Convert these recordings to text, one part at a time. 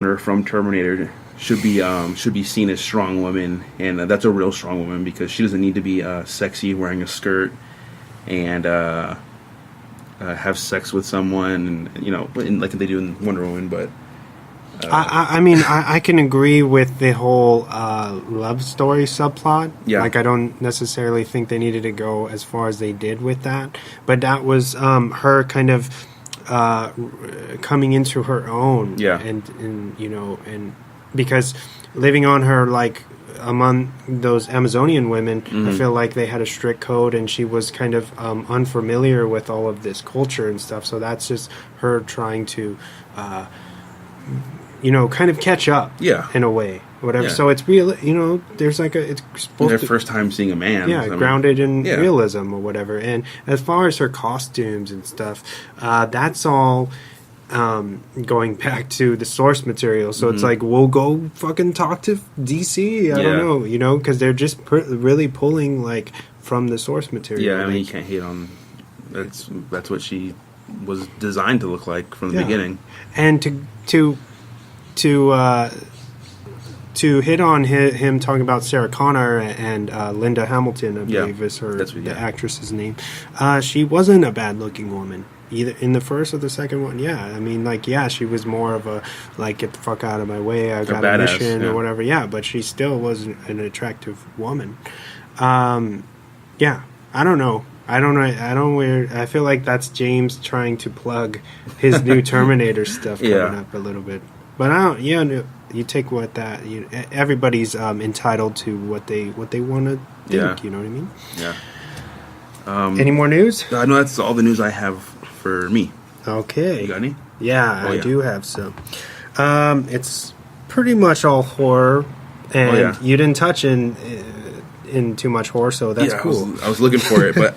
her from Terminator should be seen as strong woman, and that's a real strong woman because she doesn't need to be sexy wearing a skirt and have sex with someone, and, like they do in Wonder Woman. But I mean, I can agree with the whole love story subplot. Yeah. Like, I don't necessarily think they needed to go as far as they did with that. But that was her kind of coming into her own. Yeah. And because living on her, like, among those Amazonian women, I feel like they had a strict code, and she was kind of unfamiliar with all of this culture and stuff. So that's just her trying to... kind of catch up, in a way, whatever. Yeah. So it's real, there's like it's supposed their first time seeing a man, grounded in realism or whatever. And as far as her costumes and stuff, that's all going back to the source material. So it's like, we'll go fucking talk to DC. I don't know, because they're just really pulling like from the source material. Yeah, I mean, you can't hate on. That's what she was designed to look like from the beginning. And to hit on him talking about Sarah Connor and Linda Hamilton, I believe is the actress's name. She wasn't a bad-looking woman, either in the first or the second one. Yeah, I mean, like, she was more of a, like, get the fuck out of my way, I got a mission or whatever. Yeah, but she still was an attractive woman. I don't know. I feel like that's James trying to plug his new Terminator stuff coming up a little bit. But I don't. You take everybody's entitled to what they want to think. You know what I mean? Yeah. Any more news? No, that's all the news I have for me. Okay. You got any? Yeah, I do have some. It's pretty much all horror, and you didn't touch in too much horror, so that's cool. I was looking for it, but.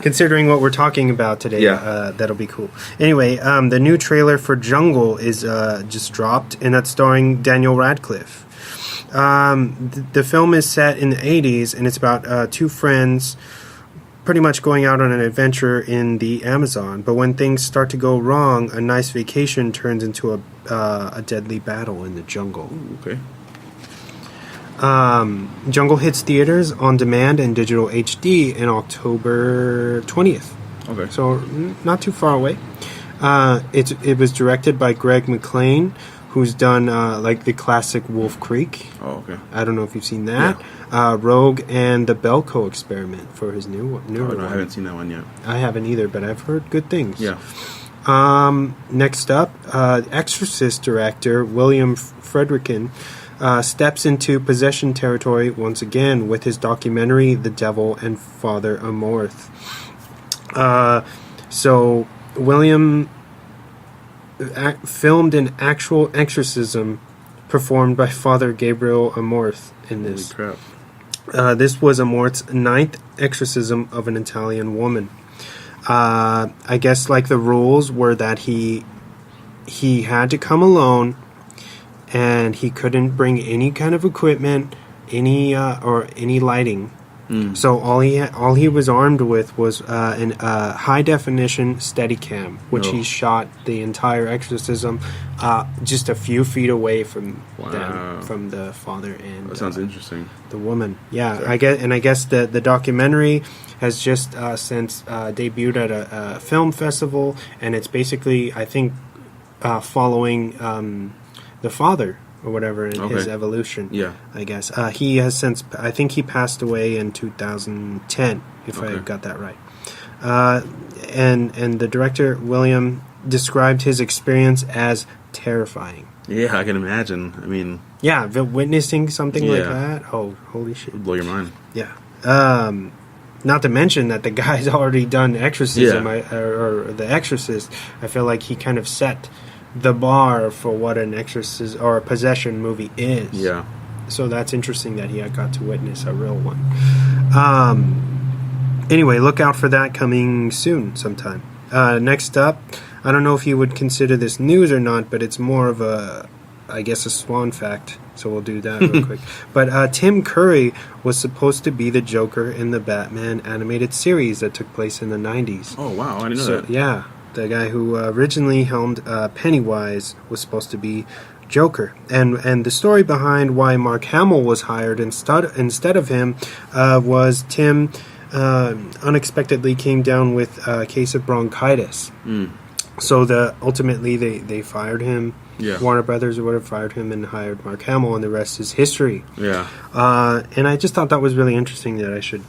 Considering what we're talking about today, that'll be cool. Anyway, the new trailer for Jungle is just dropped, and that's starring Daniel Radcliffe. The film is set in the 80s, and it's about two friends pretty much going out on an adventure in the Amazon. But when things start to go wrong, a nice vacation turns into a deadly battle in the jungle. Ooh, okay. Jungle hits theaters on demand and digital HD in October 20th. Okay. So not too far away. It was directed by Greg McLean, who's done like the classic Wolf Creek. Oh, okay. I don't know if you've seen that. Yeah. Rogue and the Belko Experiment for his newer one. I haven't seen that one yet. I haven't either, but I've heard good things. Yeah. Next up, Exorcist director William Friedkin steps into possession territory once again with his documentary The Devil and Father Amorth. So William filmed an actual exorcism performed by Father Gabriel Amorth in this. Holy crap. This was Amorth's ninth exorcism of an Italian woman. I guess like the rules were that he had to come alone, and he couldn't bring any kind of equipment, any lighting. So all he was armed with was an high definition Steadicam, which he shot the entire exorcism just a few feet away from them, from the father and that sounds interesting. The woman. Yeah, I guess the documentary has just since debuted at a film festival, and it's basically, I think, following the father or whatever in his evolution. Yeah, I guess he has since. I think he passed away in 2010, if I got that right. And the director William described his experience as terrifying. Yeah, I can imagine. I mean, yeah, witnessing something like that. Oh, holy shit! It'll blow your mind. Yeah. Not to mention that the guy's already done Exorcism or The Exorcist. I feel like he kind of set the bar for what an exorcist or a possession movie is. Yeah. So that's interesting that he got to witness a real one. Anyway, look out for that coming soon sometime. Next up, I don't know if you would consider this news or not, but it's more of a swan fact. So we'll do that real quick. But Tim Curry was supposed to be the Joker in the Batman animated series that took place in the 90s. Oh, wow. I didn't know that. Yeah. The guy who originally helmed Pennywise was supposed to be Joker. And the story behind why Mark Hamill was hired instead of him was Tim unexpectedly came down with a case of bronchitis. So ultimately they fired him. Yeah. Warner Brothers or whatever fired him and hired Mark Hamill, and the rest is history. Yeah. And I just thought that was really interesting that I should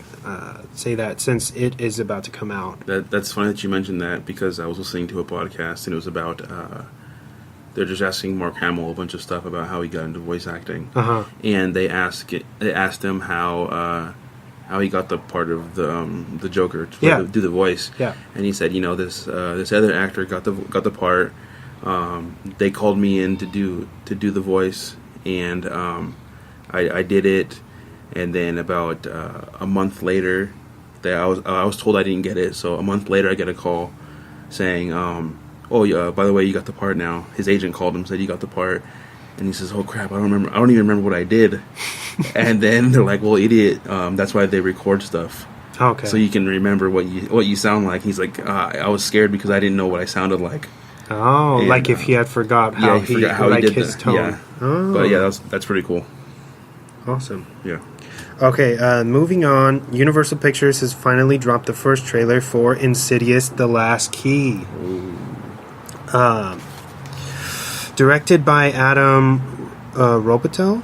say that since it is about to come out. That's funny that you mentioned that, because I was listening to a podcast and it was about they're just asking Mark Hamill a bunch of stuff about how he got into voice acting, and they asked him how he got the part of the Joker to do the voice. Yeah. And he said, this other actor got the part. They called me in to do the voice, and I did it. And then about a month later, I was told I didn't get it. So a month later, I get a call saying, "Oh, yeah, by the way, you got the part now." His agent called him, said you got the part, and he says, "Oh crap, I don't even remember what I did." And then they're like, "Well, idiot, that's why they record stuff." Okay. So you can remember what you sound like. He's like, I was scared because I didn't know what I sounded like. Oh, and, like if he had forgot how he did his tone. Yeah. Oh. But yeah, that's pretty cool. Awesome. Yeah. Okay, moving on. Universal Pictures has finally dropped the first trailer for Insidious: The Last Key. Directed by Adam Robitel,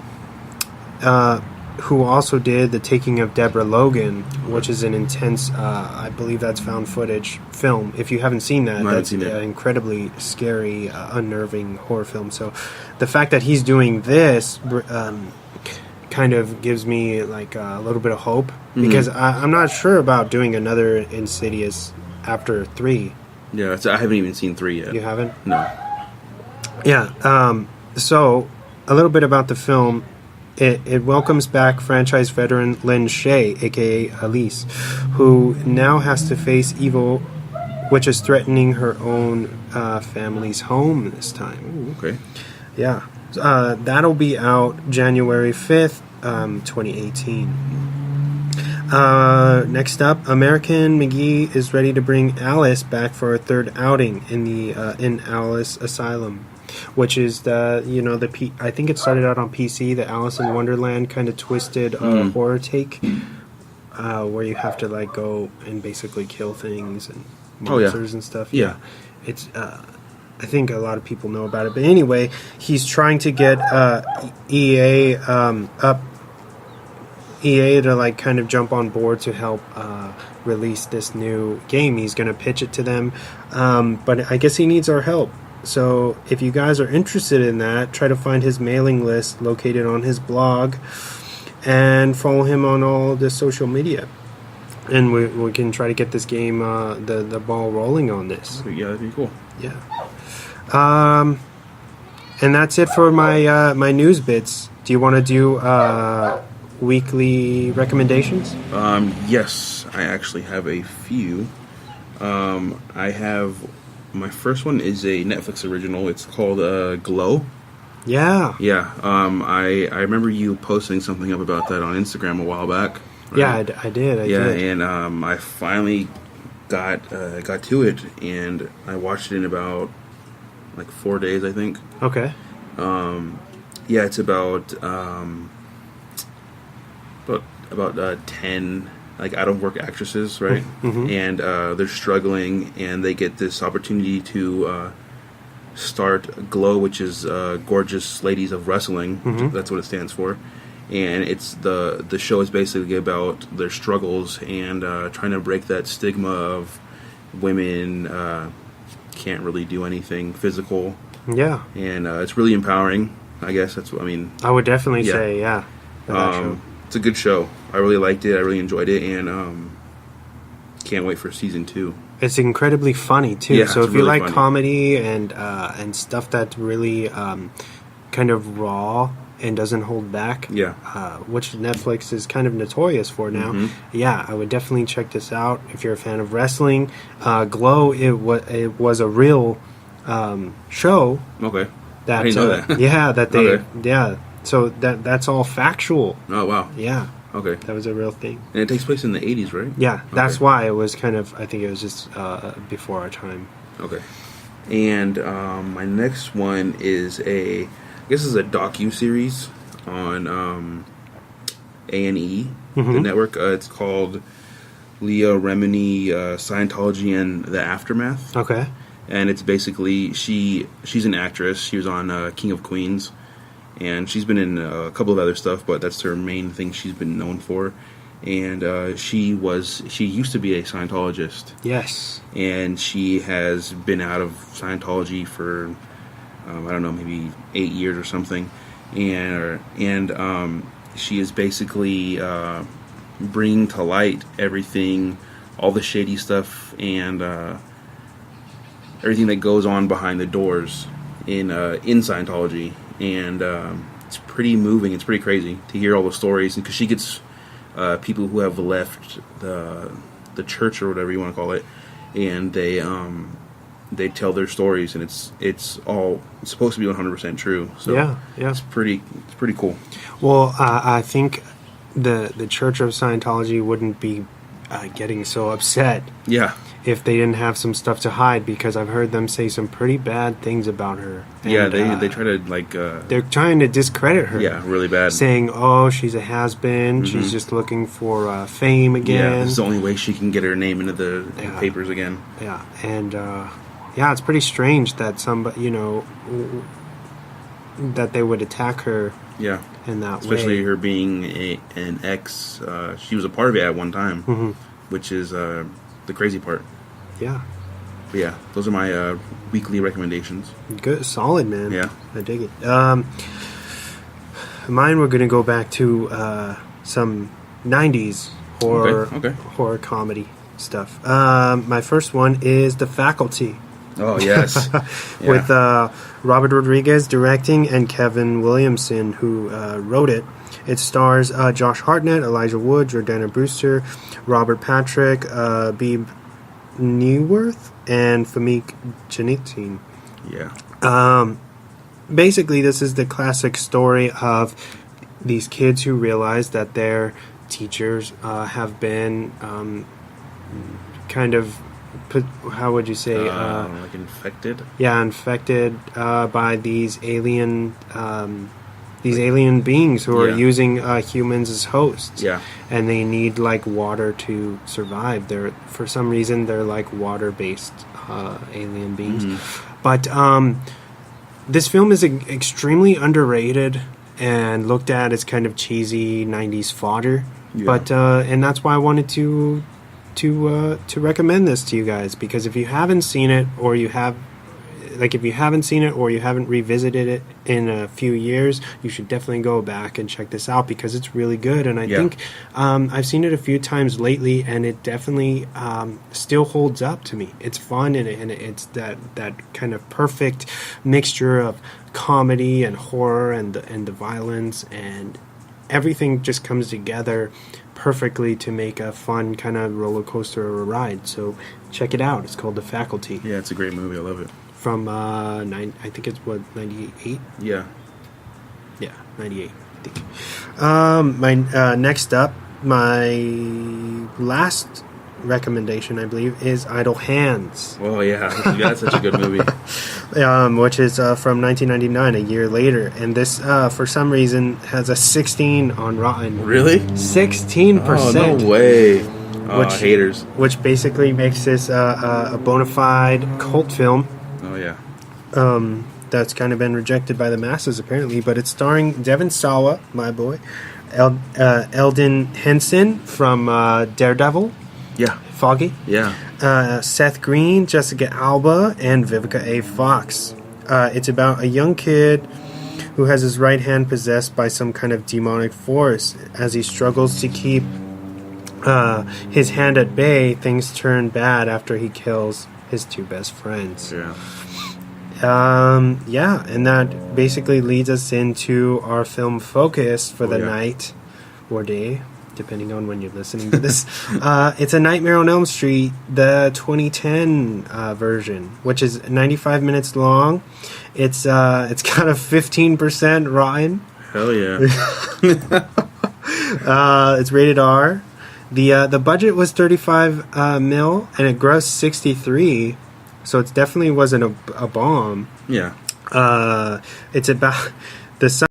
who also did The Taking of Deborah Logan, which is an intense, I believe that's found footage film. If you haven't seen that, that's an incredibly scary, unnerving horror film. So the fact that he's doing this kind of gives me like a little bit of hope, because I'm not sure about doing another Insidious after 3. Yeah, I haven't even seen 3 yet. You haven't? No. Yeah, so a little bit about the film. It welcomes back franchise veteran Lynn Shay, a.k.a. Elise, who now has to face evil, which is threatening her own family's home this time. Ooh, okay. Yeah. That'll be out January 5th, 2018. Next up, American McGee is ready to bring Alice back for a third outing in Alice Asylum, which is I think it started out on PC, the Alice in Wonderland kind of twisted horror take, where you have to like go and basically kill things and monsters and stuff. Yeah. It's I think a lot of people know about it, but anyway, he's trying to get EA to like kind of jump on board to help release this new game. He's going to pitch it to them, but I guess he needs our help. So if you guys are interested in that, try to find his mailing list located on his blog and follow him on all the social media. And we can try to get this game, the ball rolling on this. Yeah, that'd be cool. Yeah. And that's it for my news bits. Do you want to do weekly recommendations? Yes, I actually have a few. I have... My first one is a Netflix original. It's called Glow. Yeah. Yeah. I remember you posting something up about that on Instagram a while back. Right? Yeah, I did. I did. And I finally got to it, and I watched it in about like 4 days, I think. Okay. Yeah, it's about 10 like out of work actresses, right? Mm-hmm. And they're struggling, and they get this opportunity to start Glow, which is Gorgeous Ladies of Wrestling. Mm-hmm. That's what it stands for. And it's the show is basically about their struggles and trying to break that stigma of women can't really do anything physical. Yeah. And it's really empowering. I guess that's what I mean. I would definitely say, yeah. It's a good show. I really liked it. I really enjoyed it, and can't wait for season 2. It's incredibly funny too. Yeah, so if really you like funny. Comedy and stuff that's really kind of raw and doesn't hold back, which Netflix is kind of notorious for now. Mm-hmm. Yeah, I would definitely check this out if you're a fan of wrestling. Glow, it was a real show. Okay. That, I didn't know that. Yeah, that they So that's all factual. Oh, wow. Yeah. Okay. That was a real thing. And it takes place in the 80s, right? Yeah, that's why it was kind of, I think it was just before our time. Okay. And my next one is guess it's a docu-series on A&E, the network. It's called Leah Remini, Scientology and the Aftermath. Okay. And it's basically, she's an actress. She was on King of Queens. And she's been in a couple of other stuff, but that's her main thing she's been known for. And she used to be a Scientologist. Yes. And she has been out of Scientology for, I don't know, maybe 8 years or something. And she is basically bringing to light everything, all the shady stuff, and everything that goes on behind the doors in Scientology. And it's pretty moving. It's pretty crazy to hear all the stories, because she gets people who have left the church or whatever you want to call it, and they tell their stories, and it's supposed to be 100% true. So yeah, it's pretty cool. Well, I think the Church of Scientology wouldn't be getting so upset. Yeah. If they didn't have some stuff to hide, because I've heard them say some pretty bad things about her. And, yeah, they try to they're trying to discredit her. Yeah, really bad. Saying, "Oh, she's a has-been. She's just looking for fame again. Yeah, this is the only way she can get her name into the papers again." Yeah, and it's pretty strange that somebody, that they would attack her. Yeah, in that especially way. her being an ex. She was a part of it at one time, which is the crazy part. Yeah. But yeah, those are my weekly recommendations. Good, solid, man. Yeah, I dig it. Mine, we're gonna go back to some '90s horror comedy stuff. My first one is The Faculty. Oh yes, with Robert Rodriguez directing and Kevin Williamson who wrote it. It stars Josh Hartnett, Elijah Wood, Jordana Brewster, Robert Patrick, Beeb Neuwirth, and Famke Janssen. Yeah. Basically, this is the classic story of these kids who realize that their teachers have been kind of, how would you say? Like infected? Yeah, infected by these alien beings who are using humans as hosts. Yeah. And they need like water to survive. For some reason they're like water-based alien beings. But this film is extremely underrated and looked at as kind of cheesy 90s fodder. Yeah. But and that's why I wanted to recommend this to you guys, because if you haven't seen it, or you haven't revisited it in a few years, you should definitely go back and check this out, because it's really good. And I think I've seen it a few times lately, and it definitely still holds up to me. It's fun, and it's that kind of perfect mixture of comedy and horror and the violence, and everything just comes together perfectly to make a fun kind of roller coaster or a ride. So check it out. It's called The Faculty. Yeah, it's a great movie. I love it. From I think it's 98. Yeah, 98. I think. My next up, my last recommendation, I believe, is Idle Hands. Oh yeah, that's such a good movie. Which is from 1999, a year later, and this for some reason has a 16 on Rotten. Really? 16%. Oh no way! Haters. Which basically makes this a bona fide cult film. Oh yeah. That's kind of been rejected by the masses apparently, but it's starring Devon Sawa, my boy, Eldon Henson from Daredevil. Yeah. Foggy. Yeah. Seth Green, Jessica Alba, and Vivica A. Fox. It's about a young kid who has his right hand possessed by some kind of demonic force. As he struggles to keep his hand at bay, things turn bad after he kills his two best friends. Yeah. And that basically leads us into our film focus for the night or day, depending on when you're listening to this. It's A Nightmare on Elm Street, the 2010 version, which is 95 minutes long. It's got a 15% Rotten. Hell yeah. It's rated R. The budget was 35 mil, and it grossed 63. So it definitely wasn't a bomb. Yeah. It's about the